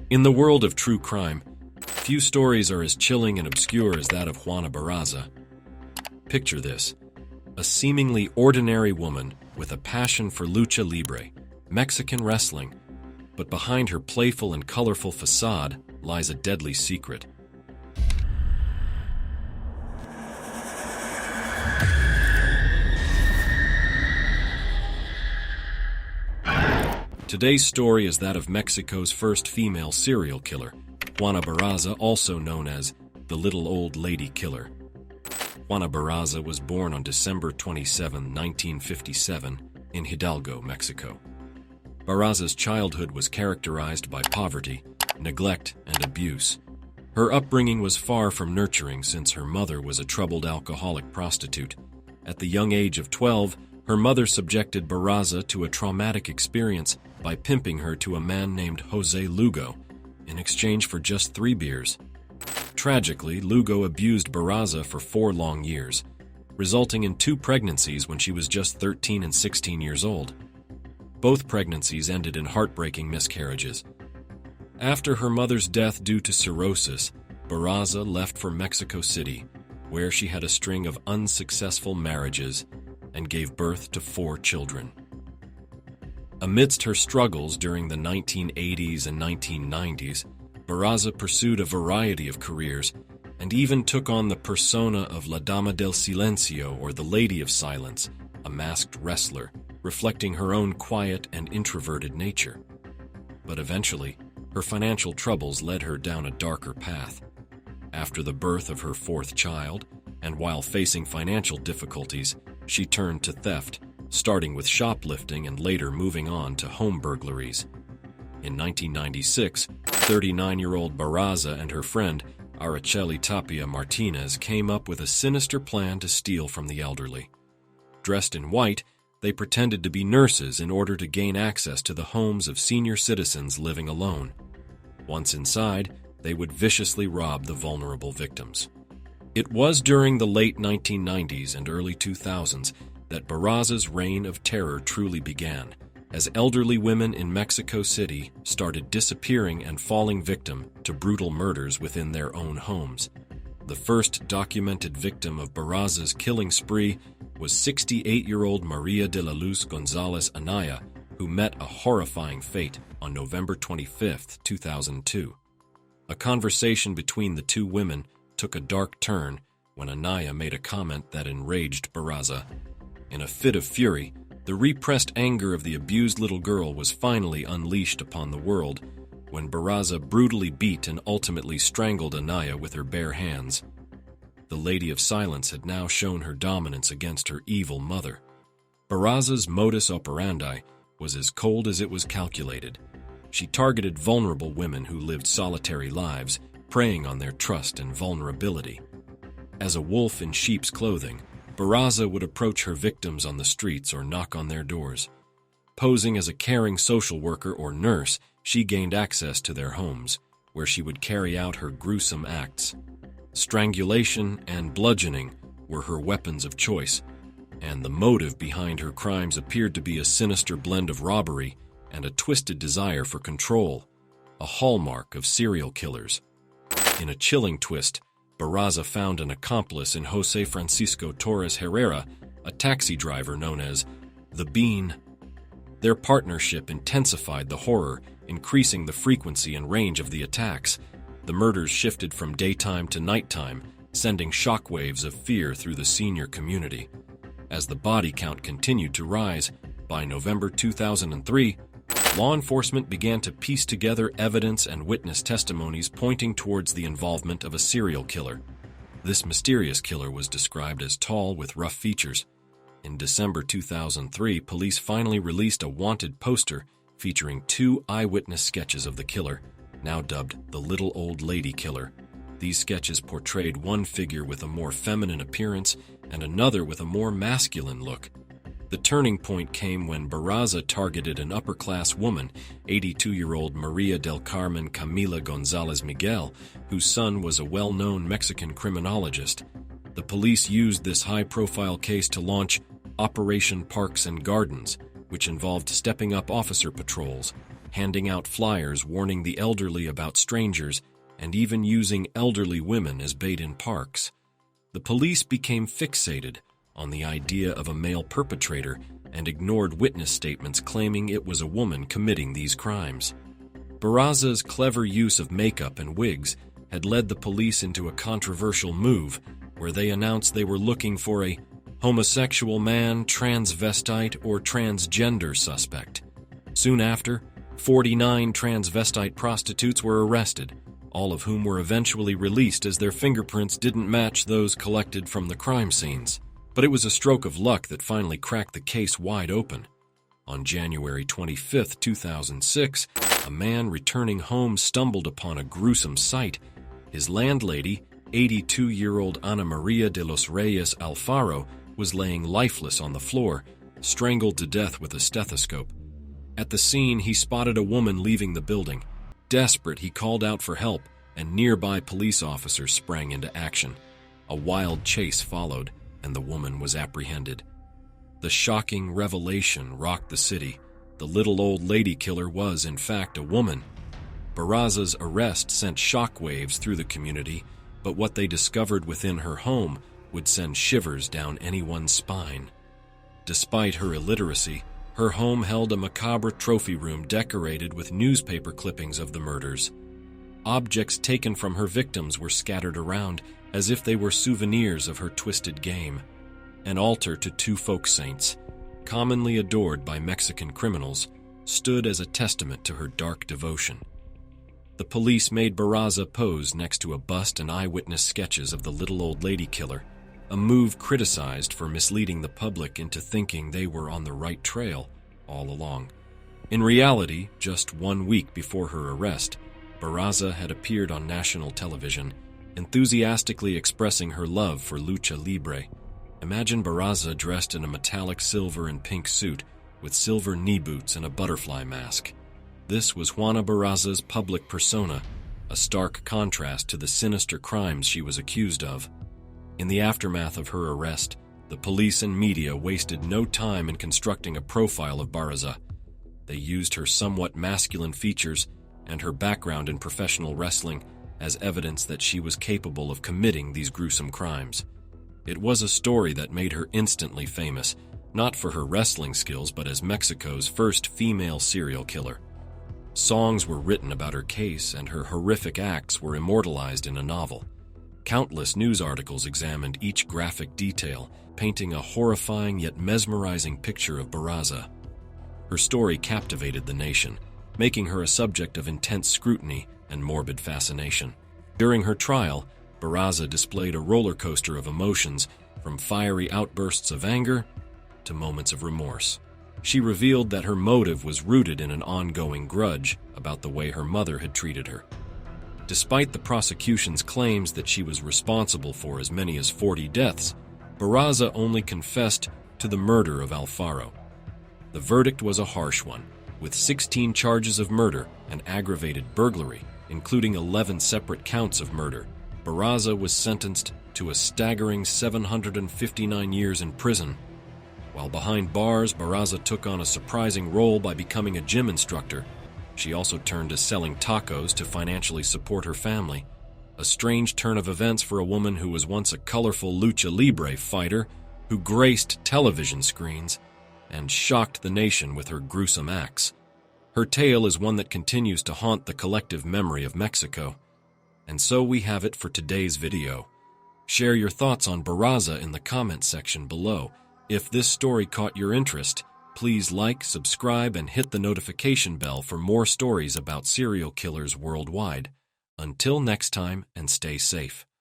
In the world of true crime, few stories are as chilling and obscure as that of Juana Barraza. Picture this: a seemingly ordinary woman with a passion for lucha libre, Mexican wrestling, but behind her playful and colorful facade lies a deadly secret. Today's story is that of Mexico's first female serial killer, Juana Barraza, also known as the Little Old Lady Killer. Juana Barraza was born on December 27, 1957, in Hidalgo, Mexico. Barraza's childhood was characterized by poverty, neglect, and abuse. Her upbringing was far from nurturing since her mother was a troubled alcoholic prostitute. At the young age of 12, her mother subjected Barraza to a traumatic experience by pimping her to a man named Jose Lugo in exchange for just 3 beers. Tragically, Lugo abused Barraza for 4 long years, resulting in 2 pregnancies when she was just 13 and 16 years old. Both pregnancies ended in heartbreaking miscarriages. After her mother's death due to cirrhosis, Barraza left for Mexico City, where she had a string of unsuccessful marriages and gave birth to 4 children. Amidst her struggles during the 1980s and 1990s, Barraza pursued a variety of careers and even took on the persona of La Dama del Silencio, or the Lady of Silence, a masked wrestler, reflecting her own quiet and introverted nature. But eventually, her financial troubles led her down a darker path. After the birth of her 4th child, and while facing financial difficulties, she turned to theft, starting with shoplifting and later moving on to home burglaries. In 1996, 39-year-old Barraza and her friend, Araceli Tapia Martinez, came up with a sinister plan to steal from the elderly. Dressed in white, they pretended to be nurses in order to gain access to the homes of senior citizens living alone. Once inside, they would viciously rob the vulnerable victims. It was during the late 1990s and early 2000s that Barraza's reign of terror truly began, as elderly women in Mexico City started disappearing and falling victim to brutal murders within their own homes. The first documented victim of Barraza's killing spree was 68-year-old Maria de la Luz Gonzalez Anaya, who met a horrifying fate on November 25, 2002. A conversation between the 2 women took a dark turn when Anaya made a comment that enraged Barraza. In a fit of fury, the repressed anger of the abused little girl was finally unleashed upon the world when Barraza brutally beat and ultimately strangled Anaya with her bare hands. The Lady of Silence had now shown her dominance against her evil mother. Barraza's modus operandi was as cold as it was calculated. She targeted vulnerable women who lived solitary lives, preying on their trust and vulnerability. As a wolf in sheep's clothing, Barraza would approach her victims on the streets or knock on their doors. Posing as a caring social worker or nurse, she gained access to their homes, where she would carry out her gruesome acts. Strangulation and bludgeoning were her weapons of choice, and the motive behind her crimes appeared to be a sinister blend of robbery and a twisted desire for control, a hallmark of serial killers. In a chilling twist, Barraza found an accomplice in Jose Francisco Torres Herrera, a taxi driver known as the Bean. Their partnership intensified the horror, increasing the frequency and range of the attacks. The murders shifted from daytime to nighttime, sending shockwaves of fear through the senior community. As the body count continued to rise, by November 2003, law enforcement began to piece together evidence and witness testimonies pointing towards the involvement of a serial killer. This mysterious killer was described as tall with rough features. In December 2003, police finally released a wanted poster featuring 2 eyewitness sketches of the killer, now dubbed the Little Old Lady Killer. These sketches portrayed one figure with a more feminine appearance and another with a more masculine look. The turning point came when Barraza targeted an upper-class woman, 82-year-old Maria del Carmen Camila Gonzalez Miguel, whose son was a well-known Mexican criminologist. The police used this high-profile case to launch Operation Parks and Gardens, which involved stepping up officer patrols, handing out flyers warning the elderly about strangers and even using elderly women as bait in parks. The police became fixated on the idea of a male perpetrator and ignored witness statements claiming it was a woman committing these crimes. Barraza's clever use of makeup and wigs had led the police into a controversial move where they announced they were looking for a homosexual man, transvestite, or transgender suspect. Soon after, 49 transvestite prostitutes were arrested, all of whom were eventually released as their fingerprints didn't match those collected from the crime scenes. But it was a stroke of luck that finally cracked the case wide open. On January 25, 2006, a man returning home stumbled upon a gruesome sight. His landlady, 82-year-old Ana Maria de los Reyes Alfaro, was laying lifeless on the floor, strangled to death with a stethoscope. At the scene, he spotted a woman leaving the building. Desperate, he called out for help, and nearby police officers sprang into action. A wild chase followed, and the woman was apprehended. The shocking revelation rocked the city. The little old lady killer was, in fact, a woman. Barraza's arrest sent shockwaves through the community, but what they discovered within her home would send shivers down anyone's spine. Despite her illiteracy, her home held a macabre trophy room decorated with newspaper clippings of the murders. Objects taken from her victims were scattered around as if they were souvenirs of her twisted game. An altar to two folk saints, commonly adored by Mexican criminals, stood as a testament to her dark devotion. The police made Barraza pose next to a bust and eyewitness sketches of the little old lady killer, a move criticized for misleading the public into thinking they were on the right trail all along. In reality, just 1 week before her arrest, Barraza had appeared on national television, enthusiastically expressing her love for lucha libre. Imagine Barraza dressed in a metallic silver and pink suit with silver knee boots and a butterfly mask. This was Juana Barraza's public persona, a stark contrast to the sinister crimes she was accused of. In the aftermath of her arrest, the police and media wasted no time in constructing a profile of Barraza. They used her somewhat masculine features and her background in professional wrestling as evidence that she was capable of committing these gruesome crimes. It was a story that made her instantly famous, not for her wrestling skills but as Mexico's first female serial killer. Songs were written about her case and her horrific acts were immortalized in a novel. Countless news articles examined each graphic detail, painting a horrifying yet mesmerizing picture of Barraza. Her story captivated the nation, making her a subject of intense scrutiny and morbid fascination. During her trial, Barraza displayed a roller coaster of emotions, from fiery outbursts of anger to moments of remorse. She revealed that her motive was rooted in an ongoing grudge about the way her mother had treated her. Despite the prosecution's claims that she was responsible for as many as 40 deaths, Barraza only confessed to the murder of Alfaro. The verdict was a harsh one, with 16 charges of murder and aggravated burglary, including 11 separate counts of murder. Barraza was sentenced to a staggering 759 years in prison. While behind bars, Barraza took on a surprising role by becoming a gym instructor. She also turned to selling tacos to financially support her family. A strange turn of events for a woman who was once a colorful lucha libre fighter who graced television screens and shocked the nation with her gruesome acts. Her tale is one that continues to haunt the collective memory of Mexico. And so we have it for today's video. Share your thoughts on Barraza in the comments section below. If this story caught your interest, please like, subscribe, and hit the notification bell for more stories about serial killers worldwide. Until next time, and stay safe.